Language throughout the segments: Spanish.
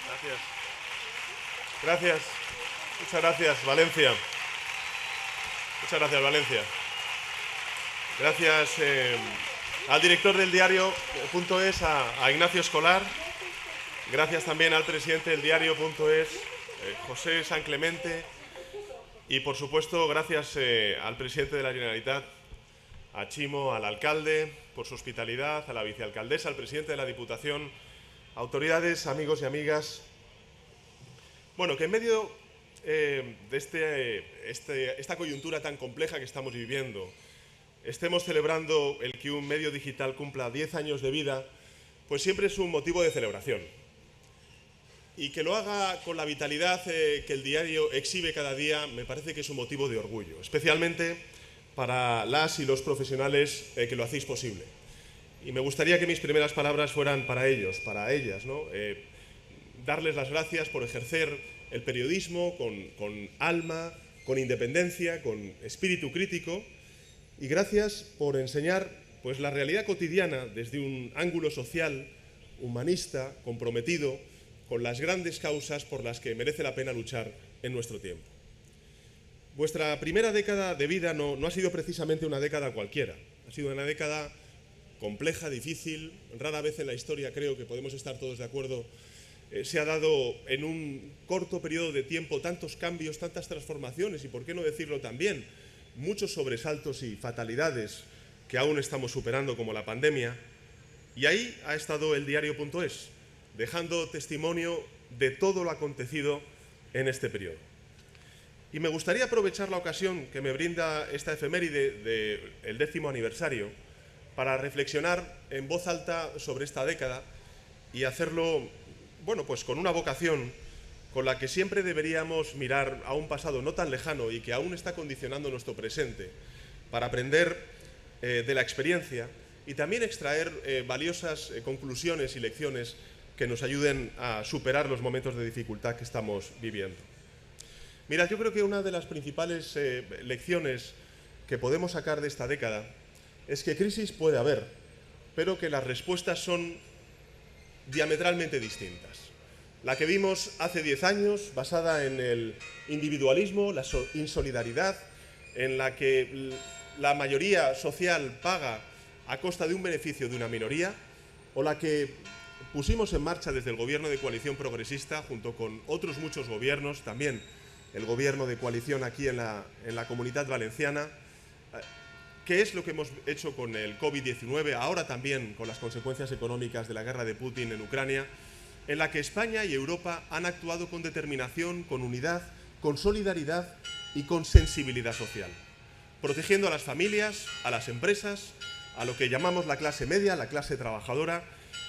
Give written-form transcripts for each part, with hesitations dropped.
Gracias. Gracias. Muchas gracias, Valencia. Muchas gracias, Valencia. Gracias al director del diario.es, a Ignacio Escolar. Gracias también al presidente del diario.es, José San Clemente. Y, por supuesto, gracias al presidente de la Generalitat, a Chimo, al alcalde, por su hospitalidad, a la vicealcaldesa, al presidente de la Diputación, autoridades, amigos y amigas. Bueno, que en medio de esta coyuntura tan compleja que estamos viviendo, estemos celebrando el que un medio digital cumpla 10 años de vida, pues siempre es un motivo de celebración. Y que lo haga con la vitalidad que el diario exhibe cada día, me parece que es un motivo de orgullo, especialmente para las y los profesionales que lo hacéis posible. Y me gustaría que mis primeras palabras fueran para ellos, para ellas, ¿no? Darles las gracias por ejercer el periodismo con alma, con independencia, con espíritu crítico, y gracias por enseñar pues, la realidad cotidiana desde un ángulo social, humanista, comprometido con las grandes causas por las que merece la pena luchar en nuestro tiempo. Vuestra primera década de vida no ha sido precisamente una década cualquiera, ha sido una década compleja, difícil. Rara vez en la historia, creo que podemos estar todos de acuerdo, se ha dado en un corto periodo de tiempo tantos cambios, tantas transformaciones y, por qué no decirlo también, muchos sobresaltos y fatalidades que aún estamos superando, como la pandemia. Y ahí ha estado el diario.es, dejando testimonio de todo lo acontecido en este periodo. Y me gustaría aprovechar la ocasión que me brinda esta efeméride del 10º aniversario para reflexionar en voz alta sobre esta década y hacerlo, bueno, pues con una vocación con la que siempre deberíamos mirar a un pasado no tan lejano y que aún está condicionando nuestro presente, para aprender de la experiencia y también extraer valiosas conclusiones y lecciones que nos ayuden a superar los momentos de dificultad que estamos viviendo. Mirad, yo creo que una de las principales lecciones que podemos sacar de esta década es que crisis puede haber, pero que las respuestas son diametralmente distintas. La que vimos hace 10 años, basada en el individualismo, la insolidaridad, en la que la mayoría social paga a costa de un beneficio de una minoría, o la que pusimos en marcha desde el Gobierno de Coalición Progresista, junto con otros muchos gobiernos, también el Gobierno de Coalición aquí en la Comunidad Valenciana, que es lo que hemos hecho con el COVID-19, ahora también con las consecuencias económicas de la guerra de Putin en Ucrania, en la que España y Europa han actuado con determinación, con unidad, con solidaridad y con sensibilidad social, protegiendo a las familias, a las empresas, a lo que llamamos la clase media, la clase trabajadora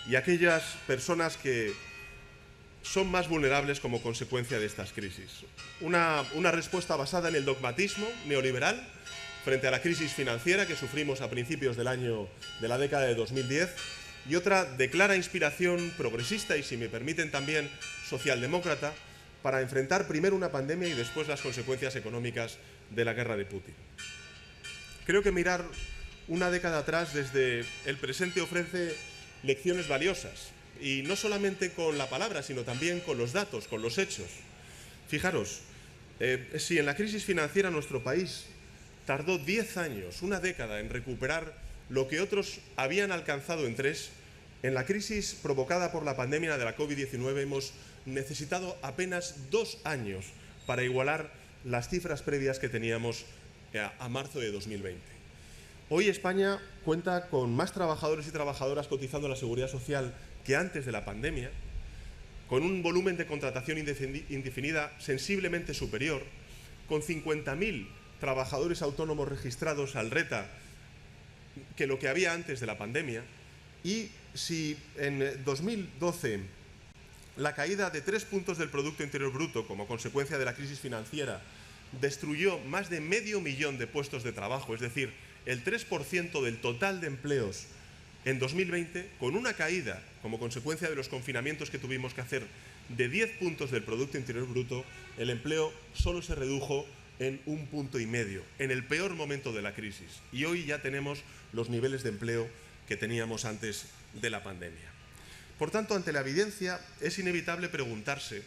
y aquellas personas que son más vulnerables como consecuencia de estas crisis. Una respuesta basada en el dogmatismo neoliberal frente a la crisis financiera que sufrimos a principios de la década de 2010, y otra de clara inspiración progresista y, si me permiten, también socialdemócrata, para enfrentar primero una pandemia y después las consecuencias económicas de la guerra de Putin. Creo que mirar una década atrás desde el presente ofrece lecciones valiosas, y no solamente con la palabra, sino también con los datos, con los hechos. Fijaros, si en la crisis financiera nuestro país tardó 10 años, una década, en recuperar lo que otros habían alcanzado en 3, en la crisis provocada por la pandemia de la COVID-19 hemos necesitado apenas 2 años para igualar las cifras previas que teníamos a marzo de 2020. Hoy España cuenta con más trabajadores y trabajadoras cotizando a la Seguridad Social que antes de la pandemia, con un volumen de contratación indefinida sensiblemente superior, con 50.000 trabajadores autónomos registrados al RETA que lo que había antes de la pandemia. Y si en 2012 la caída de 3 puntos del Producto Interior Bruto como consecuencia de la crisis financiera destruyó más de 500.000 de puestos de trabajo, es decir, el 3% del total de empleos en 2020, con una caída como consecuencia de los confinamientos que tuvimos que hacer de 10 puntos del Producto Interior Bruto, el empleo solo se redujo en 1,5 puntos, en el peor momento de la crisis. Y hoy ya tenemos los niveles de empleo que teníamos antes de la pandemia. Por tanto, ante la evidencia, es inevitable preguntarse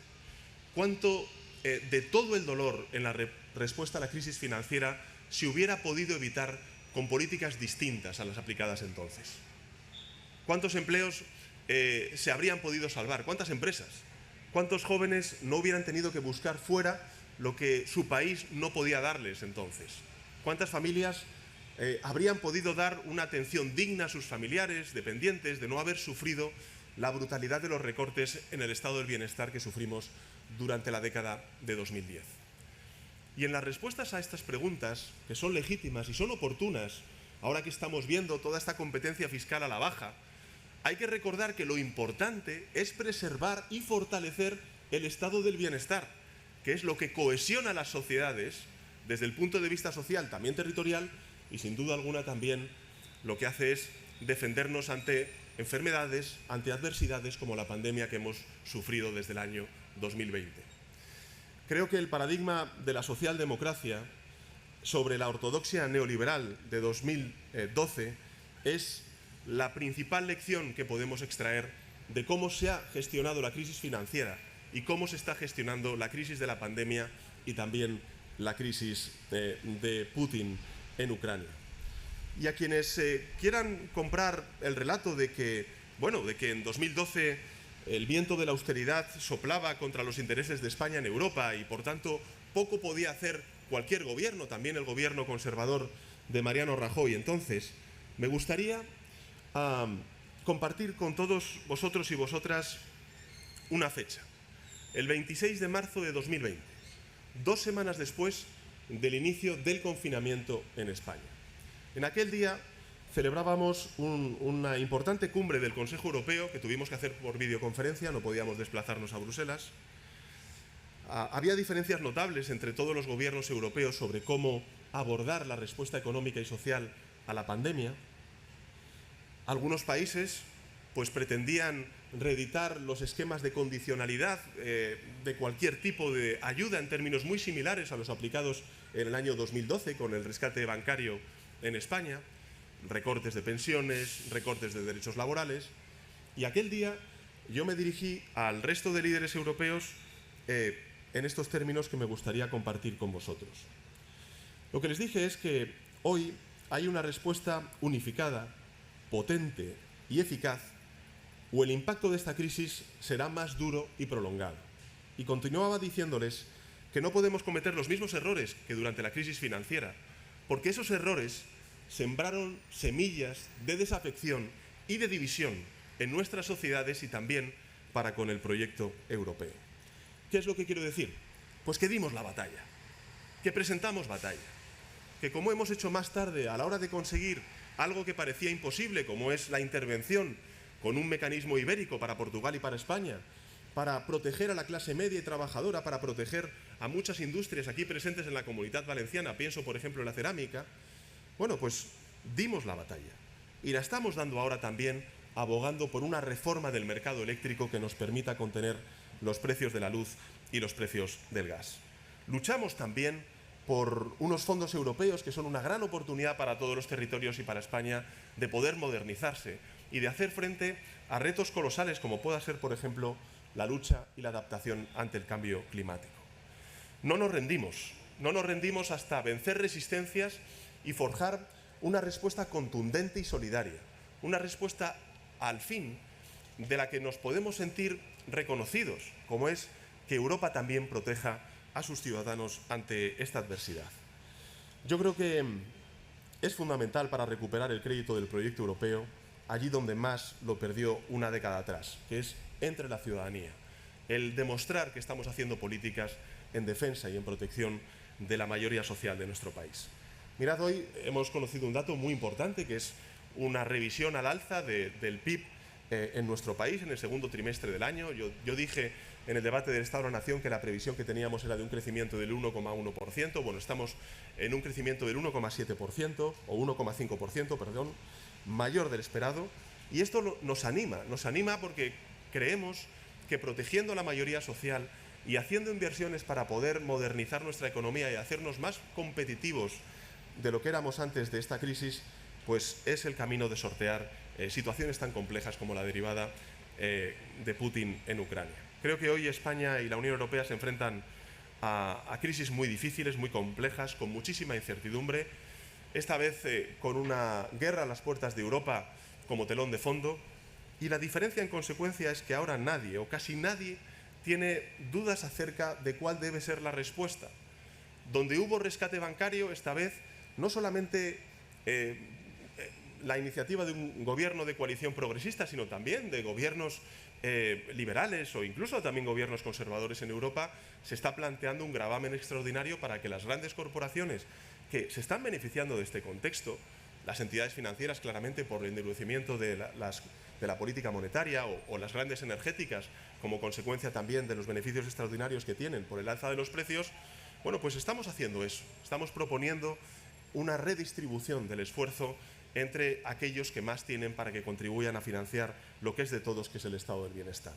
cuánto de todo el dolor en la respuesta a la crisis financiera se hubiera podido evitar con políticas distintas a las aplicadas entonces. ¿Cuántos empleos se habrían podido salvar? ¿Cuántas empresas? ¿Cuántos jóvenes no hubieran tenido que buscar fuera lo que su país no podía darles entonces? ¿Cuántas familias habrían podido dar una atención digna a sus familiares, dependientes, de no haber sufrido la brutalidad de los recortes en el estado del bienestar que sufrimos durante la década de 2010? Y en las respuestas a estas preguntas, que son legítimas y son oportunas, ahora que estamos viendo toda esta competencia fiscal a la baja, hay que recordar que lo importante es preservar y fortalecer el estado del bienestar, que es lo que cohesiona las sociedades desde el punto de vista social, también territorial, y sin duda alguna también lo que hace es defendernos ante enfermedades, ante adversidades como la pandemia que hemos sufrido desde el año 2020. Creo que el paradigma de la socialdemocracia sobre la ortodoxia neoliberal de 2012 es la principal lección que podemos extraer de cómo se ha gestionado la crisis financiera y cómo se está gestionando la crisis de la pandemia y también la crisis de Putin en Ucrania. Y a quienes quieran comprar el relato de que en 2012 el viento de la austeridad soplaba contra los intereses de España en Europa y por tanto poco podía hacer cualquier gobierno, también el gobierno conservador de Mariano Rajoy entonces, me gustaría compartir con todos vosotros y vosotras una fecha, el 26 de marzo de 2020, 2 semanas después del inicio del confinamiento en España. En aquel día celebrábamos una importante cumbre del Consejo Europeo que tuvimos que hacer por videoconferencia, no podíamos desplazarnos a Bruselas. Había diferencias notables entre todos los gobiernos europeos sobre cómo abordar la respuesta económica y social a la pandemia. Algunos países pretendían reeditar los esquemas de condicionalidad de cualquier tipo de ayuda en términos muy similares a los aplicados en el año 2012 con el rescate bancario en España, recortes de pensiones, recortes de derechos laborales. Y aquel día yo me dirigí al resto de líderes europeos en estos términos que me gustaría compartir con vosotros. Lo que les dije es que hoy hay una respuesta unificada, potente y eficaz, o el impacto de esta crisis será más duro y prolongado. Y continuaba diciéndoles que no podemos cometer los mismos errores que durante la crisis financiera, porque esos errores sembraron semillas de desafección y de división en nuestras sociedades y también para con el proyecto europeo. ¿Qué es lo que quiero decir? Pues que dimos la batalla, que presentamos batalla, que como hemos hecho más tarde a la hora de conseguir algo que parecía imposible, como es la intervención con un mecanismo ibérico para Portugal y para España, para proteger a la clase media y trabajadora, para proteger a muchas industrias aquí presentes en la Comunidad Valenciana, pienso por ejemplo en la cerámica, dimos la batalla y la estamos dando ahora también abogando por una reforma del mercado eléctrico que nos permita contener los precios de la luz y los precios del gas. Luchamos también por unos fondos europeos que son una gran oportunidad para todos los territorios y para España de poder modernizarse y de hacer frente a retos colosales como pueda ser, por ejemplo, la lucha y la adaptación ante el cambio climático. No nos rendimos hasta vencer resistencias y forjar una respuesta contundente y solidaria, una respuesta al fin de la que nos podemos sentir reconocidos, como es que Europa también proteja a sus ciudadanos ante esta adversidad. Yo creo que es fundamental para recuperar el crédito del proyecto europeo allí donde más lo perdió una década atrás, que es entre la ciudadanía. El demostrar que estamos haciendo políticas en defensa y en protección de la mayoría social de nuestro país. Mirad, hoy hemos conocido un dato muy importante, que es una revisión al alza del PIB en nuestro país en el segundo trimestre del año. Yo dije en el debate del Estado de la Nación que la previsión que teníamos era de un crecimiento del 1,1%. Bueno, estamos en un crecimiento del 1,7% o 1,5%, perdón, mayor del esperado. Y esto nos anima porque creemos que protegiendo a la mayoría social y haciendo inversiones para poder modernizar nuestra economía y hacernos más competitivos de lo que éramos antes de esta crisis, pues es el camino de sortear situaciones tan complejas como la derivada de Putin en Ucrania. Creo que hoy España y la Unión Europea se enfrentan a crisis muy difíciles, muy complejas, con muchísima incertidumbre, esta vez con una guerra a las puertas de Europa como telón de fondo, y la diferencia en consecuencia es que ahora nadie o casi nadie tiene dudas acerca de cuál debe ser la respuesta. Donde hubo rescate bancario, esta vez no solamente la iniciativa de un gobierno de coalición progresista, sino también de gobiernos liberales o incluso también gobiernos conservadores en Europa, se está planteando un gravamen extraordinario para que las grandes corporaciones que se están beneficiando de este contexto, las entidades financieras claramente por el endurecimiento de la política monetaria o las grandes energéticas como consecuencia también de los beneficios extraordinarios que tienen por el alza de los precios, bueno, pues estamos haciendo eso, estamos proponiendo una redistribución del esfuerzo entre aquellos que más tienen para que contribuyan a financiar lo que es de todos, que es el estado del bienestar.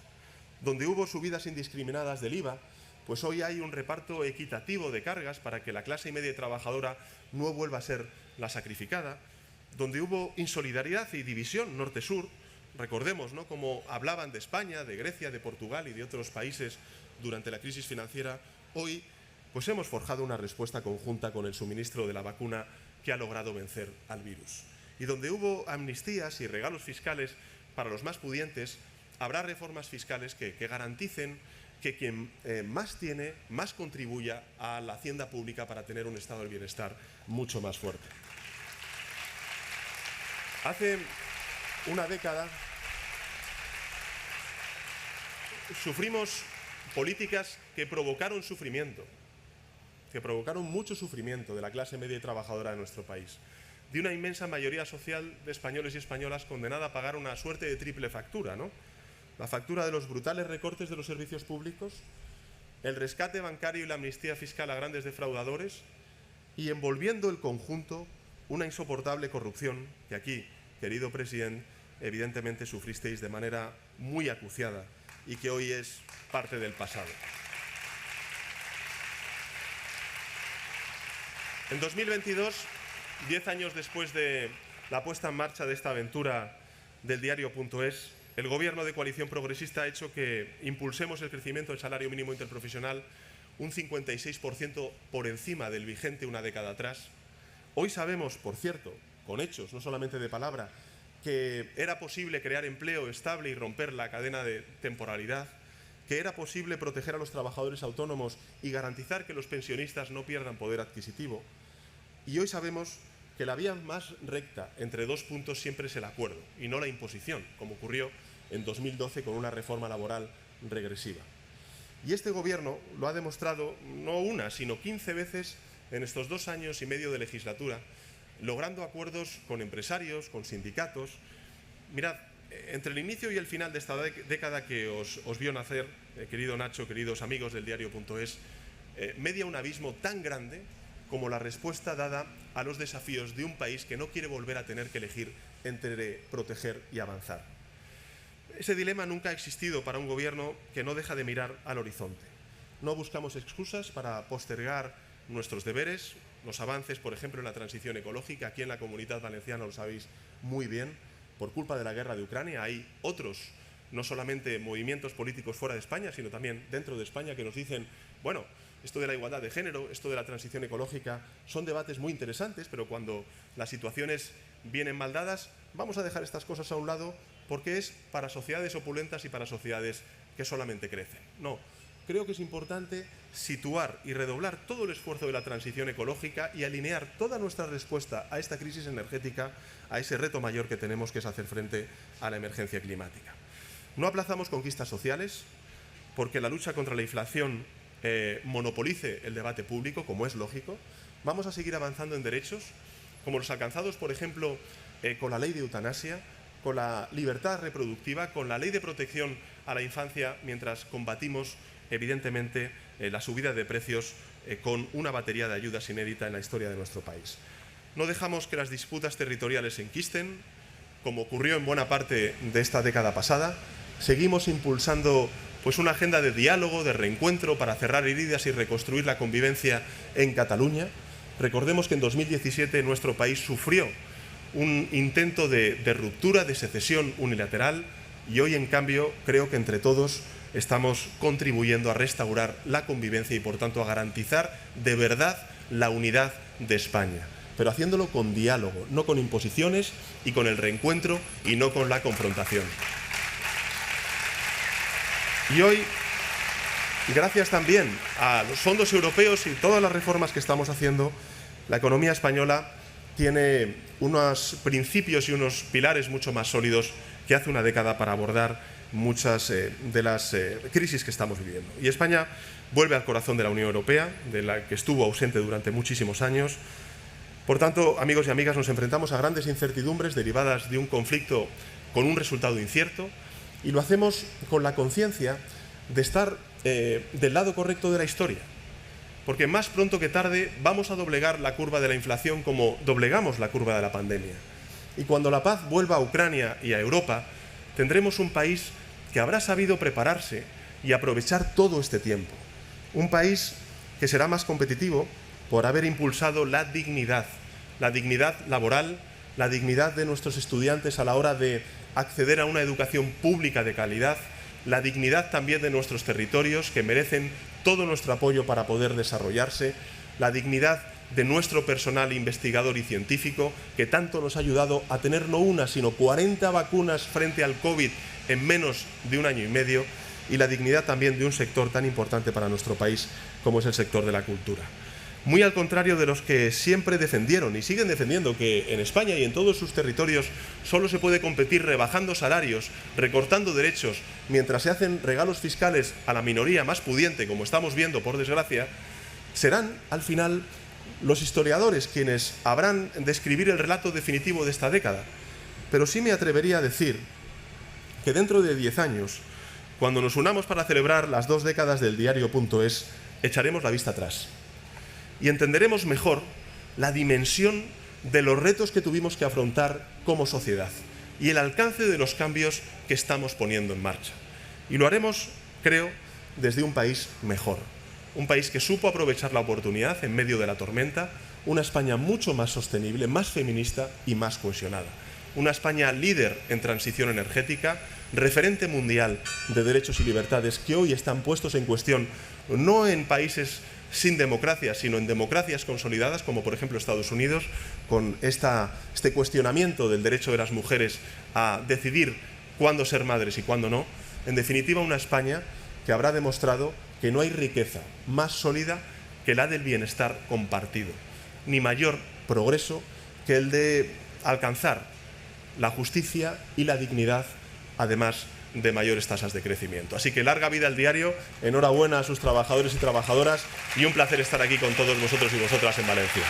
Donde hubo subidas indiscriminadas del IVA, pues hoy hay un reparto equitativo de cargas para que la clase media trabajadora no vuelva a ser la sacrificada. Donde hubo insolidaridad y división norte-sur, recordemos, ¿no?, como hablaban de España, de Grecia, de Portugal y de otros países durante la crisis financiera, hoy pues hemos forjado una respuesta conjunta con el suministro de la vacuna que ha logrado vencer al virus. Y donde hubo amnistías y regalos fiscales para los más pudientes, habrá reformas fiscales que garanticen que quien más tiene, más contribuya a la hacienda pública para tener un estado del bienestar mucho más fuerte. Hace una década sufrimos políticas que provocaron sufrimiento, que provocaron mucho sufrimiento de la clase media y trabajadora de nuestro país, de una inmensa mayoría social de españoles y españolas condenada a pagar una suerte de triple factura, ¿no? La factura de los brutales recortes de los servicios públicos, el rescate bancario y la amnistía fiscal a grandes defraudadores y, envolviendo el conjunto, una insoportable corrupción que aquí, querido presidente, evidentemente sufristeis de manera muy acuciada y que hoy es parte del pasado. En 2022, 10 años después de la puesta en marcha de esta aventura del diario.es, el Gobierno de coalición progresista ha hecho que impulsemos el crecimiento del salario mínimo interprofesional un 56% por encima del vigente una década atrás. Hoy sabemos, por cierto, con hechos, no solamente de palabra, que era posible crear empleo estable y romper la cadena de temporalidad, que era posible proteger a los trabajadores autónomos y garantizar que los pensionistas no pierdan poder adquisitivo. Y hoy sabemos que la vía más recta entre dos puntos siempre es el acuerdo y no la imposición, como ocurrió en 2012 con una reforma laboral regresiva. Y este Gobierno lo ha demostrado no una, sino 15 veces en estos 2 años y medio de legislatura, logrando acuerdos con empresarios, con sindicatos. Mirad, entre el inicio y el final de esta década que os vio nacer, querido Nacho, queridos amigos del diario.es, media un abismo tan grande como la respuesta dada a los desafíos de un país que no quiere volver a tener que elegir entre proteger y avanzar. Ese dilema nunca ha existido para un gobierno que no deja de mirar al horizonte. No buscamos excusas para postergar nuestros deberes, los avances, por ejemplo, en la transición ecológica. Aquí en la Comunidad Valenciana lo sabéis muy bien, por culpa de la guerra de Ucrania hay otros, no solamente movimientos políticos fuera de España, sino también dentro de España que nos dicen, bueno, esto de la igualdad de género, esto de la transición ecológica, son debates muy interesantes, pero cuando las situaciones vienen mal dadas, vamos a dejar estas cosas a un lado porque es para sociedades opulentas y para sociedades que solamente crecen. No, creo que es importante situar y redoblar todo el esfuerzo de la transición ecológica y alinear toda nuestra respuesta a esta crisis energética, a ese reto mayor que tenemos, que es hacer frente a la emergencia climática. No aplazamos conquistas sociales porque la lucha contra la inflación monopolice el debate público, como es lógico. Vamos a seguir avanzando en derechos, como los alcanzados, por ejemplo, con la ley de eutanasia, con la libertad reproductiva, con la ley de protección a la infancia, mientras combatimos, evidentemente, la subida de precios con una batería de ayudas inédita en la historia de nuestro país. No dejamos que las disputas territoriales se enquisten, como ocurrió en buena parte de esta década pasada. Seguimos impulsando pues una agenda de diálogo, de reencuentro para cerrar heridas y reconstruir la convivencia en Cataluña. Recordemos que en 2017 nuestro país sufrió un intento de ruptura, de secesión unilateral. y hoy, en cambio, creo que entre todos estamos contribuyendo a restaurar la convivencia y, por tanto, a garantizar de verdad la unidad de España, pero haciéndolo con diálogo, no con imposiciones, y con el reencuentro y no con la confrontación. Y hoy, gracias también a los fondos europeos y todas las reformas que estamos haciendo, la economía española tiene unos principios y unos pilares mucho más sólidos que hace una década para abordar muchas de las crisis que estamos viviendo. Y España vuelve al corazón de la Unión Europea, de la que estuvo ausente durante muchísimos años. Por tanto, amigos y amigas, nos enfrentamos a grandes incertidumbres derivadas de un conflicto con un resultado incierto, y lo hacemos con la conciencia de estar del lado correcto de la historia, porque más pronto que tarde vamos a doblegar la curva de la inflación como doblegamos la curva de la pandemia. Y cuando la paz vuelva a Ucrania y a Europa, tendremos un país que habrá sabido prepararse y aprovechar todo este tiempo. Un país que será más competitivo por haber impulsado la dignidad laboral, la dignidad de nuestros estudiantes a la hora de acceder a una educación pública de calidad, la dignidad también de nuestros territorios, que merecen todo nuestro apoyo para poder desarrollarse, la dignidad de nuestro personal investigador y científico, que tanto nos ha ayudado a tener no una, sino 40 vacunas frente al COVID en menos de un año y medio, y la dignidad también de un sector tan importante para nuestro país como es el sector de la cultura. Muy al contrario de los que siempre defendieron y siguen defendiendo que en España y en todos sus territorios solo se puede competir rebajando salarios, recortando derechos, mientras se hacen regalos fiscales a la minoría más pudiente, como estamos viendo, por desgracia, serán, al final, los historiadores quienes habrán de escribir el relato definitivo de esta década. Pero sí me atrevería a decir que dentro de 10 años, cuando nos unamos para celebrar las 2 décadas del diario.es, echaremos la vista atrás y entenderemos mejor la dimensión de los retos que tuvimos que afrontar como sociedad y el alcance de los cambios que estamos poniendo en marcha. Y lo haremos, creo, desde un país mejor. Un país que supo aprovechar la oportunidad en medio de la tormenta, una España mucho más sostenible, más feminista y más cohesionada. Una España líder en transición energética, referente mundial de derechos y libertades que hoy están puestos en cuestión no en países sin democracia, sino en democracias consolidadas, como por ejemplo Estados Unidos, con este cuestionamiento del derecho de las mujeres a decidir cuándo ser madres y cuándo no. En definitiva, una España que habrá demostrado que no hay riqueza más sólida que la del bienestar compartido, ni mayor progreso que el de alcanzar la justicia y la dignidad, además de mayores tasas de crecimiento. Así que larga vida al diario, enhorabuena a sus trabajadores y trabajadoras, y un placer estar aquí con todos vosotros y vosotras en Valencia.